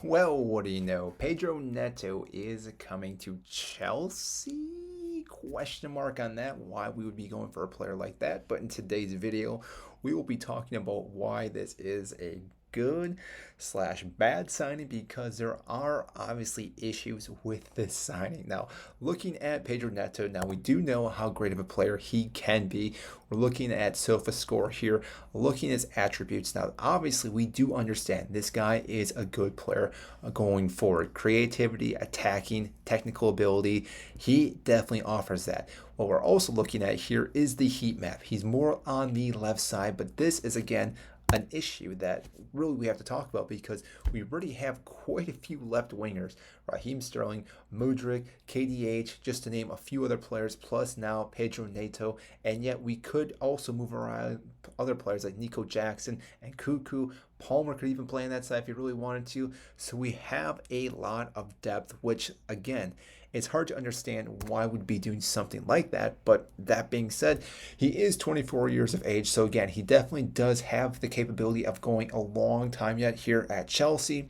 Well, what do you know? Pedro Neto is coming to Chelsea? Question mark on that. Why we would be going for a player like that. But in today's video, we will be talking about why this is a good slash bad signing because there are obviously issues with this signing. Now, looking at Pedro Neto, now we do know how great of a player he can be. We're looking at SofaScore here, looking at his attributes. Now, obviously, we do understand this guy is a good player going forward. Creativity, attacking, technical ability, he definitely offers that. What we're also looking at here is the heat map. He's more on the left side, but this is, again, an issue that really we have to talk about because we already have quite a few left wingers. Raheem Sterling, Mudryk, KDH, just to name a few other players, plus now Pedro Neto, and yet we could also move around other players like Nico Jackson and Cuckoo. Palmer could even play on that side if he really wanted to. So we have a lot of depth, which again, it's hard to understand why we'd be doing something like that. But that being said, he is 24 years of age. So again, he definitely does have the capability of going a long time yet here at Chelsea.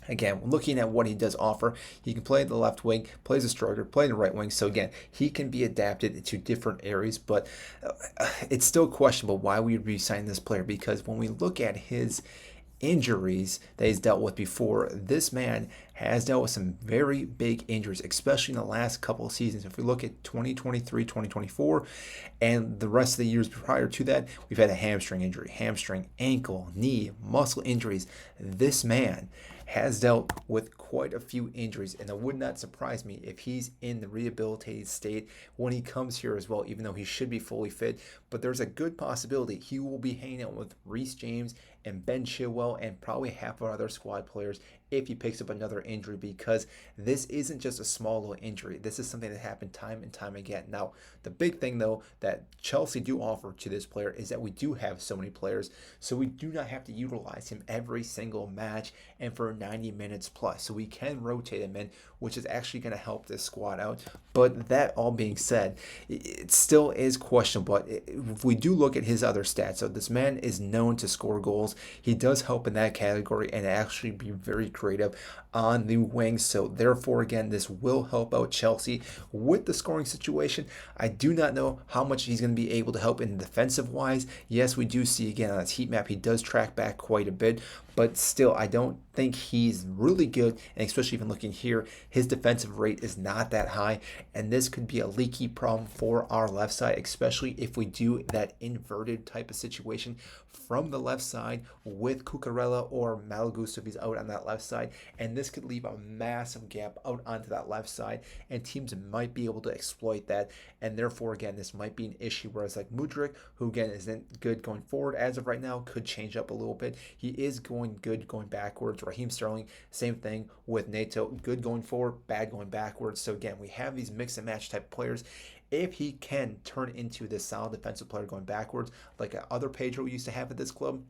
Again, looking at what he does offer, he can play the left wing, plays a striker, play the right wing. So again, he can be adapted to different areas, but it's still questionable why we would be signing this player because when we look at his injuries that he's dealt with before, this man has dealt with some very big injuries, especially in the last couple of seasons. If we look at 2023, 2024, and the rest of the years prior to that, we've had a hamstring injury, ankle, knee, muscle injuries. This man has dealt with quite a few injuries, and it would not surprise me if he's in the rehabilitated state when he comes here as well, even though he should be fully fit. But there's a good possibility he will be hanging out with Reece James and Ben Chilwell and probably half of our other squad players if he picks up another injury, because this isn't just a small little injury. This is something that happened time and time again. Now, the big thing though that Chelsea do offer to this player is that we do have so many players, so we do not have to utilize him every single match and for 90 minutes plus. So we can rotate him in, which is actually going to help this squad out. But that all being said, it still is questionable. But if we do look at his other stats, so this man is known to score goals. He does help in that category and actually be very creative on the wings. So therefore, again, this will help out Chelsea with the scoring situation. I do not know how much he's going to be able to help in defensive wise. Yes, we do see again on his heat map, he does track back quite a bit, but still, I don't think he's really good. And especially even looking here, his defensive rate is not that high. And this could be a leaky problem for our left side, especially if we do that inverted type of situation from the left side with Cucurella or Malagusto if he's out on that left side. And this could leave a massive gap out onto that left side. And teams might be able to exploit that. And therefore, again, this might be an issue. Whereas like Mudryk, who again isn't good going forward as of right now, could change up a little bit. He is going good going backwards. Raheem Sterling, same thing with Neto, good going forward, bad going backwards. So again, we have these mix and match type players. If he can turn into this solid defensive player going backwards, like other Pedro used to have at this club,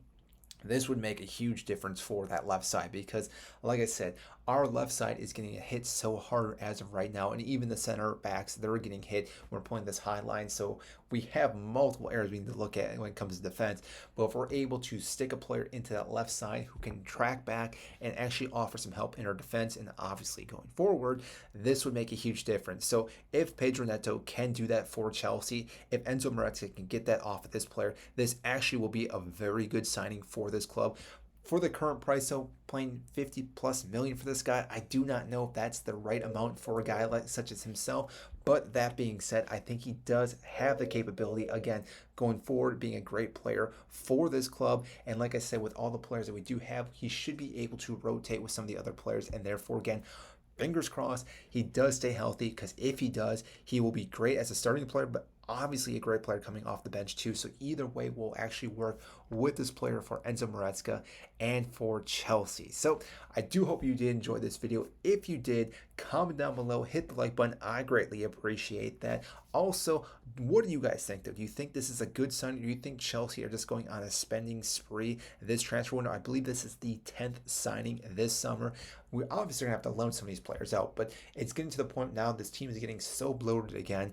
this would make a huge difference for that left side because, like I said, our left side is getting hit so hard as of right now, and even the center backs, they're getting hit. We're playing this high line, so we have multiple areas we need to look at when it comes to defense. But if we're able to stick a player into that left side who can track back and actually offer some help in our defense, and obviously going forward, this would make a huge difference. So if Pedro Neto can do that for Chelsea, if Enzo Maresca can get that off of this player, this actually will be a very good signing for this club. For the current price, though, playing 50 plus million for this guy, I do not know if that's the right amount for a guy like such as himself. But that being said, I think he does have the capability, again, going forward, being a great player for this club. And like I said, with all the players that we do have, he should be able to rotate with some of the other players. And therefore, again, fingers crossed, he does stay healthy, because if he does, he will be great as a starting player, but obviously a great player coming off the bench too. So either way will actually work with this player for Enzo Maresca and for Chelsea. So I do hope you did enjoy this video. If you did, comment down below, hit the like button. I greatly appreciate that. Also, what do you guys think though? Do you think this is a good sign? Do you think Chelsea are just going on a spending spree this transfer window? I believe this is the 10th signing this summer. We're obviously going to have to loan some of these players out, but it's getting to the point now this team is getting so bloated again.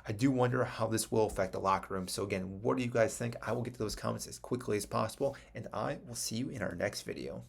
I do wonder how this will affect the locker room. So again, what do you guys think? I will get to those comments as quickly as possible, and I will see you in our next video.